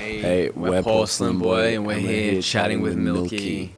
Hey, we're Porcelain Boy, and we're here chatting with Milky.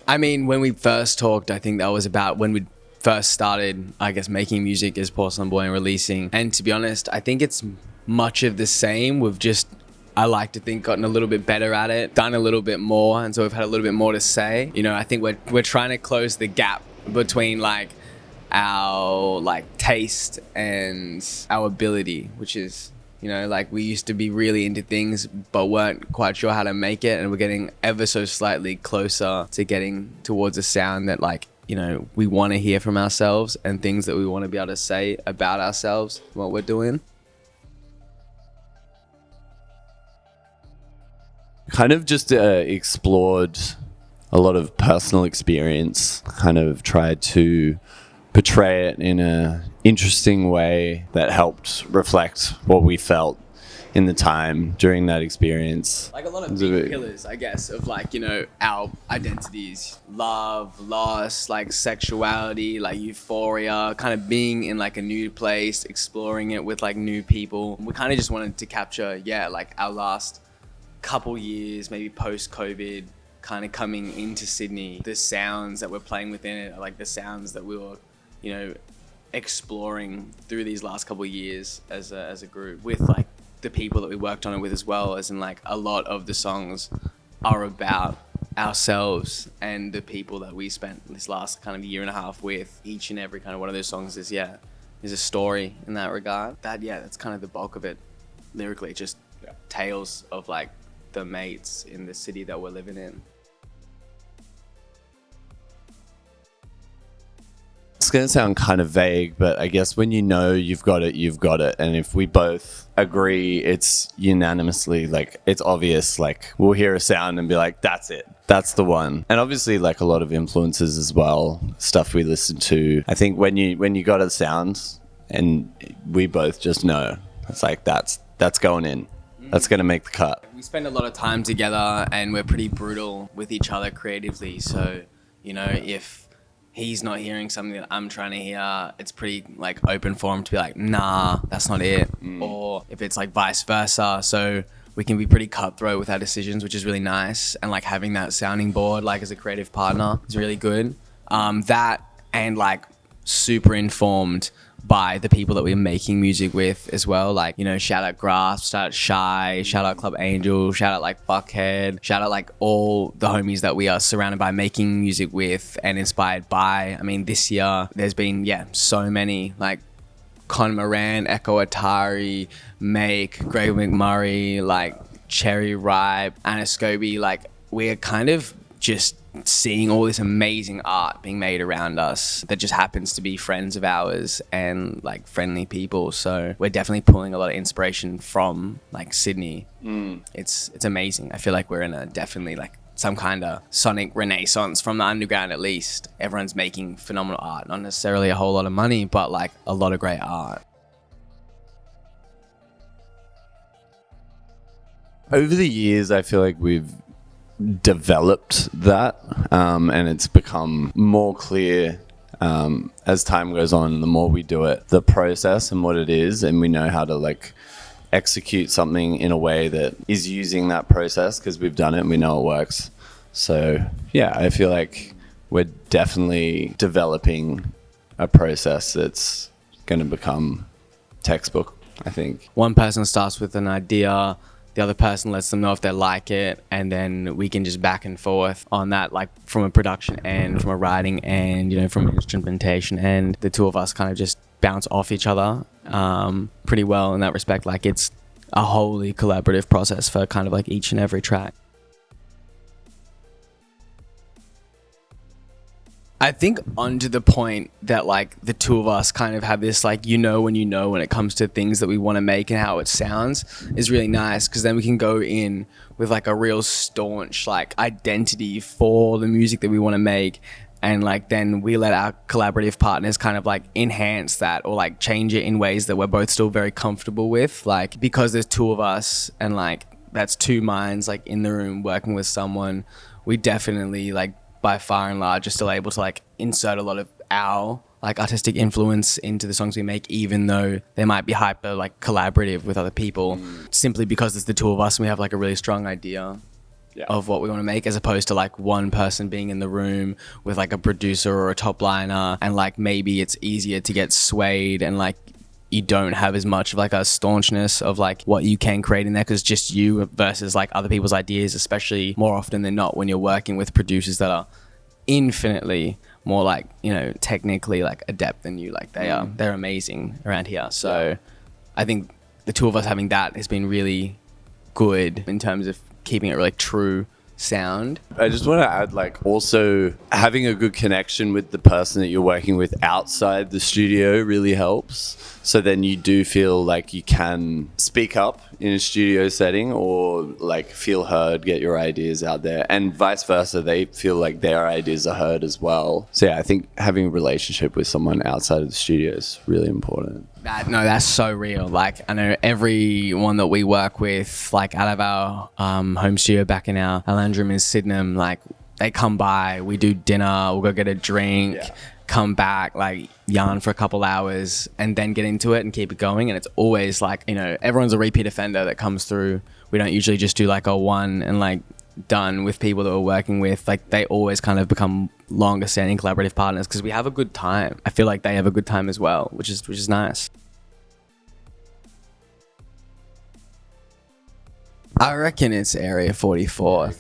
I mean, when we first talked, I think that was about when we first started, I guess, making music as Porcelain Boy and releasing. And to be honest, I think it's much of the same. We've just, I like to think, gotten a little bit better at it, done a little bit more, and so we've had a little bit more to say. You know, I think we're trying to close the gap between like our like taste and our ability, which is, you know, like we used to be really into things but weren't quite sure how to make it, and we're getting ever so slightly closer to getting towards a sound that, like, you know, we want to hear from ourselves and things that we want to be able to say about ourselves, what we're doing. Kind of just explored a lot of personal experience, kind of tried to portray it in a interesting way that helped reflect what we felt in the time during that experience. Like a lot of big pillars, I guess, of like, you know, our identities, love, loss, like sexuality, like euphoria, kind of being in like a new place, exploring it with like new people. We kind of just wanted to capture, yeah, like our last couple years, maybe post-COVID, kind of coming into Sydney, the sounds that we're playing within it, like the sounds that we were, you know, exploring through these last couple of years as a group, with like the people that we worked on it with as well. As in, like, a lot of the songs are about ourselves and the people that we spent this last kind of year and a half with. Each and every kind of one of those songs is a story in that regard. That's kind of the bulk of it lyrically, just tales of like the mates in the city that we're living in. It's going to sound kind of vague, but I guess when you know you've got it, you've got it. And if we both agree, it's unanimously, like, it's obvious, like, we'll hear a sound and be like, that's it. That's the one. And obviously, like, a lot of influences as well, stuff we listen to. I think when you got a sound and we both just know, it's like, that's going in. That's going to make the cut. We spend a lot of time together and we're pretty brutal with each other creatively. So, you know, if he's not hearing something that I'm trying to hear, it's pretty like open for him to be like, nah, that's not it. Or if it's like vice versa. So we can be pretty cutthroat with our decisions, which is really nice. And like having that sounding board, like, as a creative partner is really good. That and like super informed by the people that we're making music with as well. Like, you know, shout out Grasp, shout out Shy, shout out Club Angel, shout out like Buckhead, shout out like all the homies that we are surrounded by making music with and inspired by. I mean, this year there's been, so many, like Con Moran, Echo Atari, Make, Greg McMurray, like Cherry Ripe, Anna Scobie. Like, we're kind of just seeing all this amazing art being made around us that just happens to be friends of ours and like friendly people. So we're definitely pulling a lot of inspiration from like Sydney. It's amazing. I feel like we're in a definitely like some kind of sonic renaissance from the underground. At least everyone's making phenomenal art, not necessarily a whole lot of money, but like a lot of great art. Over the years, I feel like we've developed that, and it's become more clear as time goes on. The more we do it, the process and what it is, and we know how to like execute something in a way that is using that process because we've done it and we know it works. So I feel like we're definitely developing a process that's going to become textbook, I think. One person starts with an idea, the other person lets them know if they like it, and then we can just back and forth on that, like from a production end, from a writing end, you know, from an instrumentation end. The two of us kind of just bounce off each other pretty well in that respect. Like, it's a wholly collaborative process for kind of like each and every track. I think onto the point that like the two of us kind of have this like, you know, when it comes to things that we want to make and how it sounds is really nice, because then we can go in with like a real staunch like identity for the music that we want to make, and like then we let our collaborative partners kind of like enhance that or like change it in ways that we're both still very comfortable with. Like, because there's two of us and like that's two minds like in the room working with someone, we definitely like by far and large are still able to like insert a lot of our like artistic influence into the songs we make, even though they might be hyper like collaborative with other people, simply because it's the two of us and we have like a really strong idea of what we want to make, as opposed to like one person being in the room with like a producer or a top liner, and like maybe it's easier to get swayed and like you don't have as much of like a staunchness of like what you can create in there because just you versus like other people's ideas, especially more often than not when you're working with producers that are infinitely more like, you know, technically like adept than you. Like they're amazing around here. So I think the two of us having that has been really good in terms of keeping it really true sound. I just want to add, like, also having a good connection with the person that you're working with outside the studio really helps. So then you do feel like you can speak up in a studio setting or like feel heard, get your ideas out there, and vice versa. They feel like their ideas are heard as well. So yeah, I think having a relationship with someone outside of the studio is really important. That's so real. Like, I know everyone that we work with, like out of our home studio back in our lounge room in Sydenham, like they come by, we do dinner, we'll go get a drink, come back, like yarn for a couple hours and then get into it and keep it going. And it's always like, you know, everyone's a repeat offender that comes through. We don't usually just do like a one and like done with people that we're working with. Like they always kind of become longer standing collaborative partners because we have a good time. I feel like they have a good time as well, which is nice. I reckon it's Area 44.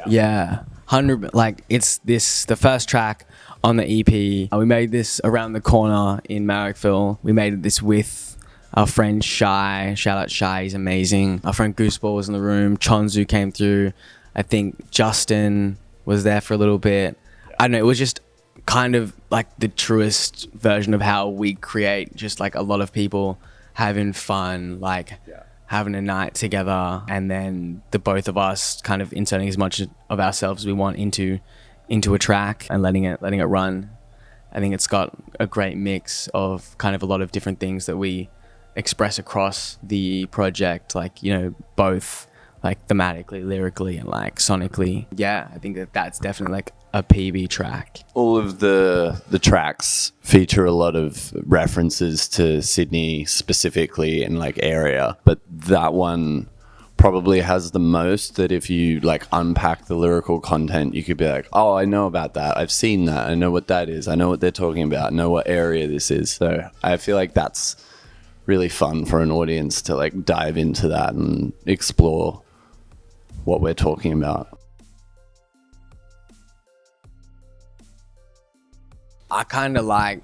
Yeah. 100, like it's the first track on the EP. We made this around the corner in Marrickville. We made this with our friend Shy. Shout out Shy, he's amazing. Our friend Gooseball was in the room. Chonzu came through. I think Justin was there for a little bit. I don't know, it was just kind of like the truest version of how we create, just like a lot of people having fun, like having a night together, and then the both of us kind of inserting as much of ourselves as we want into a track and letting it run. I think it's got a great mix of kind of a lot of different things that we express across the project, like, you know, both like thematically, lyrically, and like sonically. Yeah, I think that's definitely like a PB track. All of the tracks feature a lot of references to Sydney specifically and like area, but that one probably has the most, that if you like unpack the lyrical content, you could be like, oh, I know about that, I've seen that, I know what that is, I know what they're talking about, I know what area this is. So I feel like that's really fun for an audience to like dive into that and explore what we're talking about. I kind of like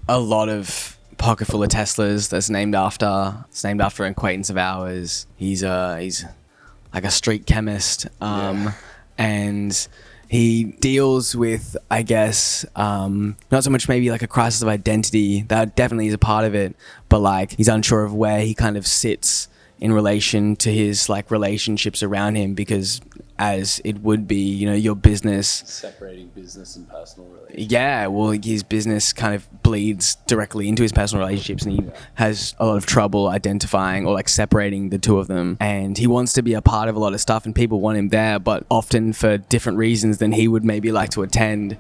a lot of Pocket Full of Teslas that's named after. It's named after an acquaintance of ours. He's like a street chemist, and he deals with, I guess, not so much maybe like a crisis of identity. That definitely is a part of it, but like he's unsure of where he kind of sits in relation to his like relationships around him, because as it would be, you know, your business, Separating business and personal relationships. Yeah, well, his business kind of bleeds directly into his personal relationships, and he has a lot of trouble identifying or like separating the two of them. And he wants to be a part of a lot of stuff, and people want him there, but often for different reasons than he would maybe like to attend.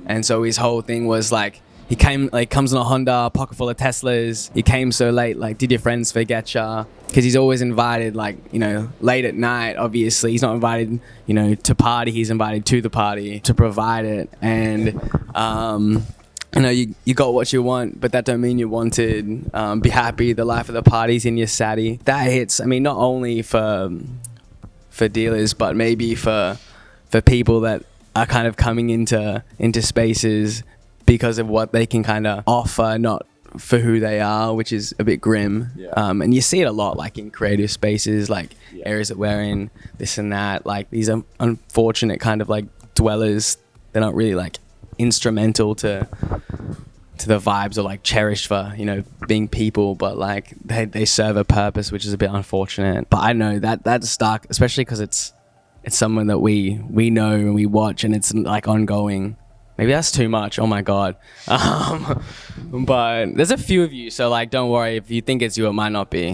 And so his whole thing was like, he comes on a Honda, pocket full of Teslas. He came so late, like, did your friends forget ya? Because he's always invited, like, you know, late at night, obviously. He's not invited, you know, to party. He's invited to the party to provide it. And, you know, you got what you want, but that don't mean you wanted. Be happy, the life of the party's in your satty. That hits, I mean, not only for dealers, but maybe for people that are kind of coming into spaces because of what they can kind of offer, not for who they are, which is a bit grim. And you see it a lot, like in creative spaces, like areas that we're in, this and that. Like these are unfortunate kind of like dwellers. They're not really like instrumental to the vibes or like cherished for, you know, being people, but like they serve a purpose, which is a bit unfortunate. But I know that's stuck, especially because it's someone that we know and we watch, and it's like ongoing. Maybe that's too much. Oh my God. But there's a few of you, so like, don't worry. If you think it's you, it might not be.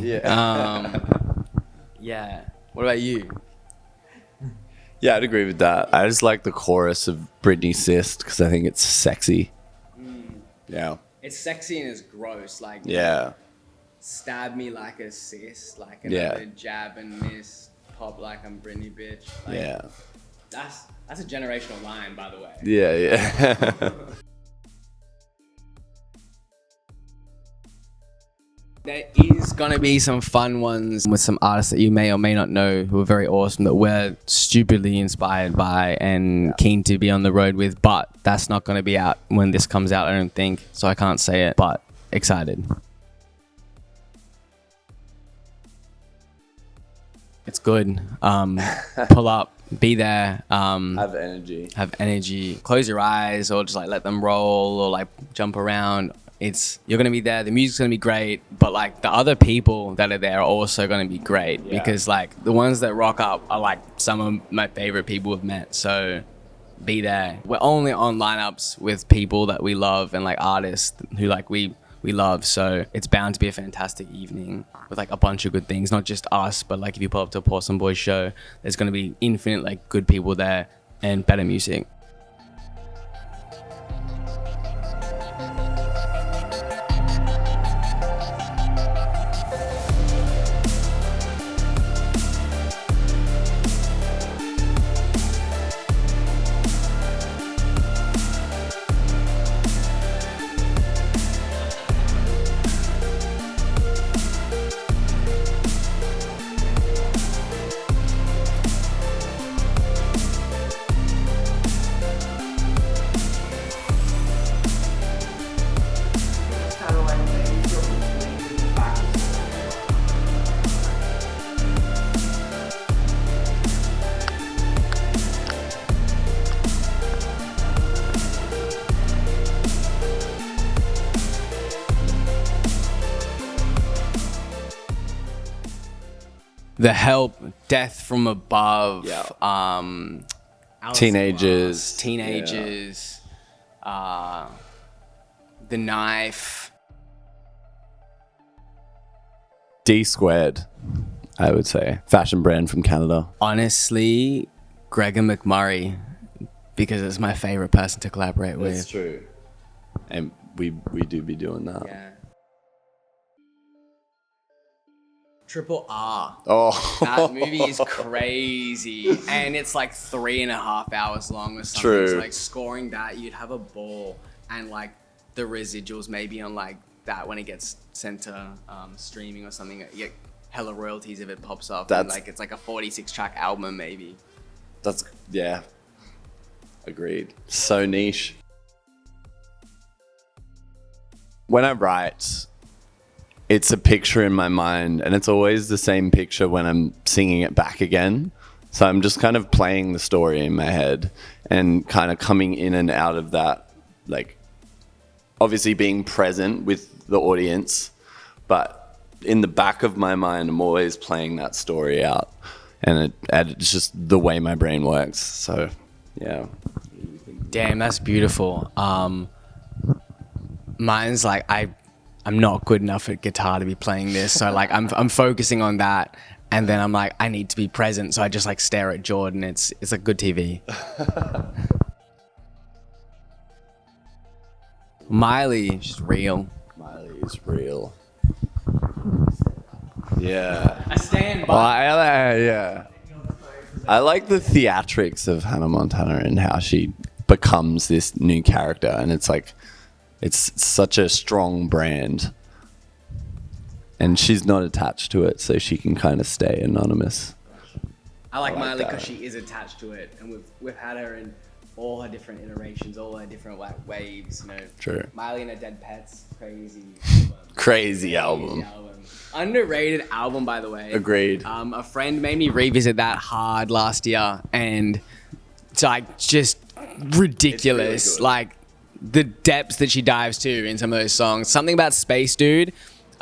Yeah. What about you? Yeah, I'd agree with that. I just like the chorus of Britney Sist because I think it's sexy. Yeah. It's sexy and it's gross. Like, Yeah. stab me like a sis, like Yeah. another jab and miss, pop like I'm Britney, bitch. Like, Yeah. That's a generational line, by the way. Yeah. There is going to be some fun ones with some artists that you may or may not know who are very awesome that we're stupidly inspired by and keen to be on the road with, but that's not going to be out when this comes out, I don't think, so I can't say it, but excited. It's good. Pull up, be there. Have energy. Have energy. Close your eyes or just like let them roll or like jump around. You're gonna be there. The music's gonna be great, but like the other people that are there are also gonna be great because like the ones that rock up are like some of my favorite people we've met. So be there. We're only on lineups with people that we love and like artists who like we love. So it's bound to be a fantastic evening with like a bunch of good things. Not just us, but like if you pull up to a Porcelain Boy show, there's gonna be infinite like good people there and better music. The Help, Death from Above, Teenagers. The Knife. D Squared, I would say. Fashion brand from Canada. Honestly, Gregor McMurray, because it's my favorite person to collaborate with. That's true. And we do be doing that. Yeah. Triple R. Oh. That movie is crazy. And it's like 3.5 hours long or something. True. So like scoring that, you'd have a ball. And like the residuals maybe on like that when it gets sent to streaming or something, you get hella royalties if it pops up. And like it's like a 46 track album maybe. That's, yeah. Agreed. So niche. When I write, it's a picture in my mind, and it's always the same picture when I'm singing it back again. So I'm just kind of playing the story in my head and kind of coming in and out of that, like obviously being present with the audience, but in the back of my mind, I'm always playing that story out, and it's just the way my brain works. So, yeah. Damn, that's beautiful. Mine's like I'm not good enough at guitar to be playing this, so like I'm focusing on that, and then I'm like I need to be present, so I just like stare at Jordan. It's like good TV. Miley, she's real. Miley is real. Yeah. I stand by. Well, yeah. I like the theatrics of Hannah Montana and how she becomes this new character, and it's like it's such a strong brand, and she's not attached to it, so she can kind of stay anonymous. I like Miley because she is attached to it, and we've had her in all her different iterations, all her different like waves. You know, True. Miley and her Dead Pets, Crazy album. Underrated album, by the way. Agreed. A friend made me revisit that hard last year, and it's like just ridiculous. Really like the depths that she dives to in some of those songs. Something about Space Dude,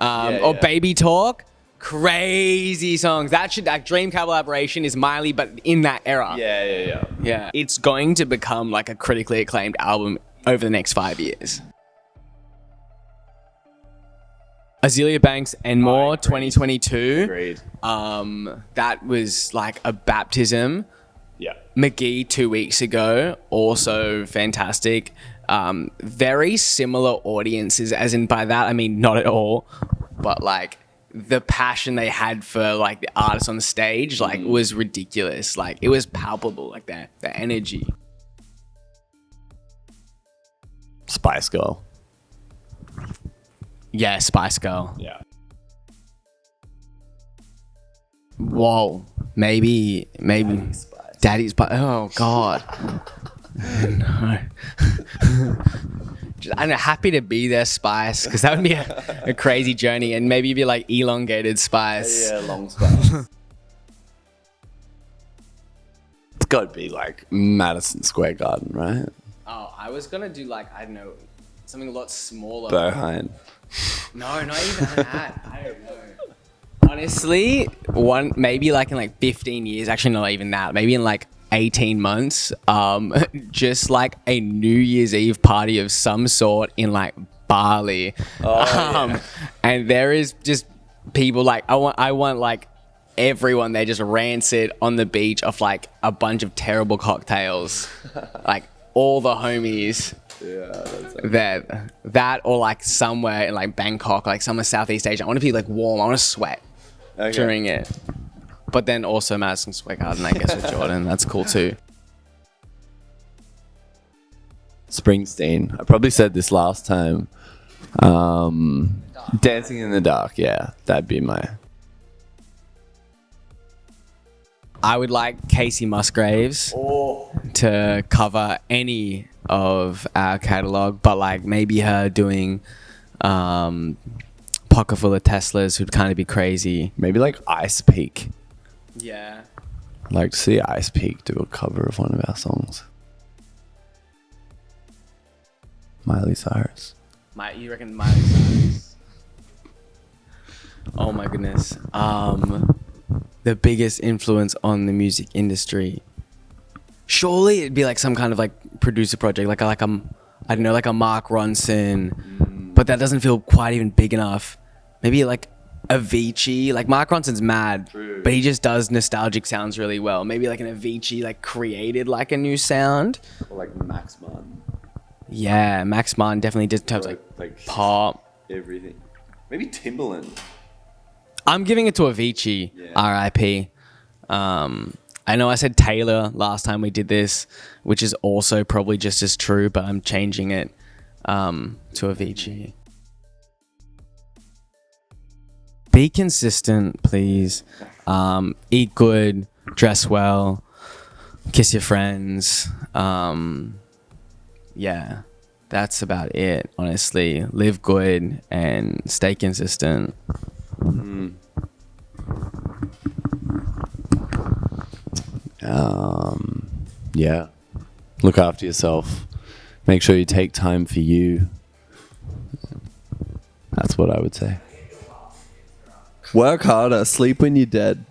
or Baby Talk. Crazy songs. That dream collaboration is Miley, but in that era. Yeah. It's going to become like a critically acclaimed album over the next 5 years. Azealia Banks and More, 2022. Agreed. That was like a baptism. Yeah. McGee 2 weeks ago, also fantastic. Very similar audiences, as in by that I mean not at all, but like the passion they had for like the artists on the stage like was ridiculous. Like it was palpable, like the energy. Spice Girl. Yeah, Spice Girl. Yeah. Whoa, maybe Daddy's Spice. Oh God. No. I'm happy to be their Spice, because that would be a crazy journey, and maybe be like elongated Spice. Yeah, long Spice. It's got to be like Madison Square Garden, right? Oh, I was gonna do like, I don't know, something a lot smaller. Bohine. No, not even that. I don't know. Honestly, maybe like in like 15 years, actually not even that, maybe in like 18 months, just like a New Year's Eve party of some sort in like Bali. Yeah. And there is just people like, I want like everyone there just rancid on the beach off like a bunch of terrible cocktails. Like all the homies. Yeah, that or like somewhere in like Bangkok, like somewhere Southeast Asia. I want to be like warm. I want to sweat during it. But then also Madison Square Garden, I guess, with Jordan. That's cool too. Springsteen. I probably said this last time. Dancing in the Dark. Yeah, that'd be my... I would like Casey Musgraves to cover any of our catalog, but like maybe her doing Pocket Full of Teslas would kind of be crazy. Maybe like Ice Peak. Yeah. I'd like to see Ice Peak do a cover of one of our songs. Miley Cyrus. You reckon Miley Cyrus? Oh my goodness. The biggest influence on the music industry. Surely it'd be like some kind of like producer project, like I don't know, like a Mark Ronson, but that doesn't feel quite even big enough. Maybe like Avicii. Like Mark Ronson's mad, but he just does nostalgic sounds really well. Maybe like an Avicii like created like a new sound. Or like Max Martin. Yeah, Max Martin definitely did types like pop. Everything. Maybe Timbaland. I'm giving it to Avicii. Yeah. R.I.P. I know I said Taylor last time we did this, which is also probably just as true, but I'm changing it to Avicii. Be consistent, please. Eat good, dress well, kiss your friends. Yeah, that's about it, honestly. Live good and stay consistent. Yeah. Look after yourself. Make sure you take time for you. That's what I would say. Work harder. Sleep when you're dead.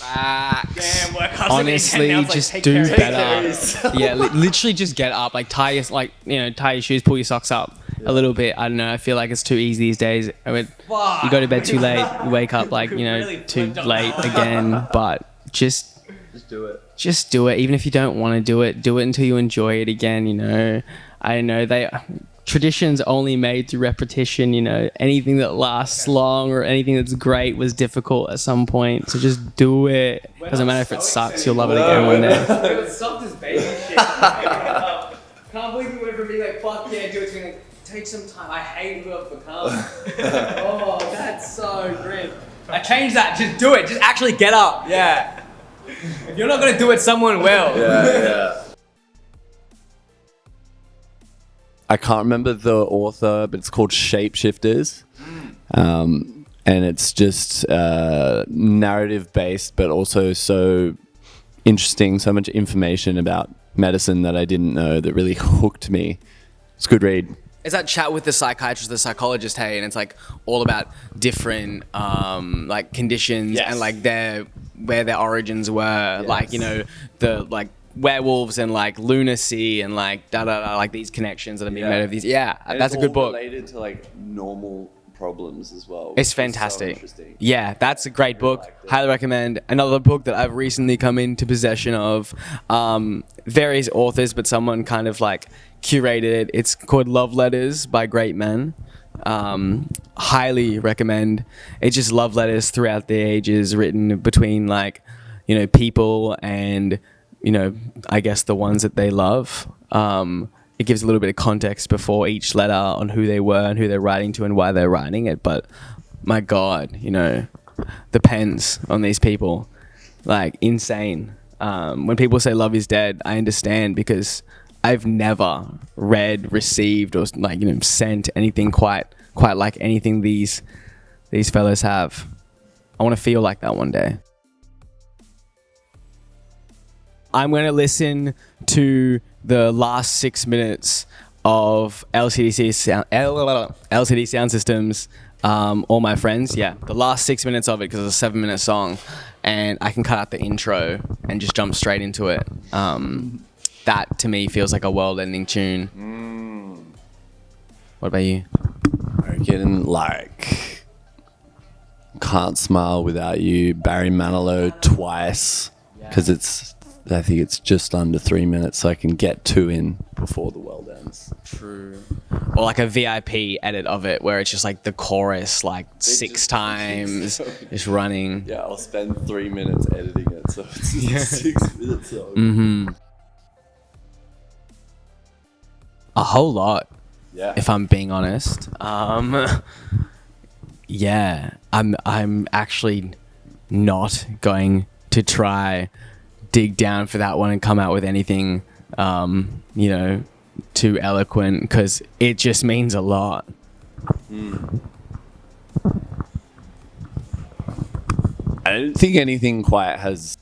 Damn, work hard. Honestly, just do better. Yeah, literally just get up. Like tie your shoes, pull your socks up a little bit. I don't know. I feel like it's too easy these days. You go to bed too late, you wake up like too late again. But just do it. Just do it. Even if you don't want to do it until you enjoy it again. I know traditions only made through repetition. Anything that lasts long or anything that's great was difficult at some point. So just do it. Doesn't matter if it sucks. You'll love it again one day. It was soft as baby shit. Can't believe you went from being like, fuck yeah, do it, to like, take some time. I hate who I've become. Oh, that's so grim. I changed that. Just do it. Just actually get up. Yeah. If you're not going to do it, someone will. Yeah. I can't remember the author, but it's called Shapeshifters. And it's just narrative based, but also so interesting, so much information about medicine that I didn't know that really hooked me. It's a good read. It's that chat with the psychiatrist, the psychologist, hey, and it's like all about different like conditions and like where their origins were, like the like werewolves and like lunacy and like like these connections that are being made of these. Yeah, and that's a good book. Related to like normal problems as well. It's which is so fantastic. interesting. Yeah, that's a great book. liked it. Highly recommend. Another book that I've recently come into possession of, various authors, but someone kind of like curated it. It's called Love Letters by Great Men. Highly recommend. It's just love letters throughout the ages written between like, people and, I guess the ones that they love. It gives a little bit of context before each letter on who they were and who they're writing to and why they're writing it. But my God, the pens on these people, like insane. When people say love is dead, I understand because I've never read, received, or like sent anything quite like anything these fellas have. I want to feel like that one day. I'm going to listen to the last 6 minutes of LCD Sound Systems, All My Friends. Yeah, the last 6 minutes of it because it's a 7-minute song, and I can cut out the intro and just jump straight into it. That to me feels like a world-ending tune. What about you? I reckon like Can't Smile Without You, Barry Manilow twice, because I think it's just under 3 minutes, so I can get 2 in before the world ends. True. Or like a VIP edit of it where it's just like the chorus like 6 times just running. Yeah, I'll spend 3 minutes editing it, so it's just a 6 minute song. A whole lot, Yeah. if I'm being honest. Yeah, I'm actually not going to try dig down for that one and come out with anything too eloquent because it just means a lot. I don't think anything quite has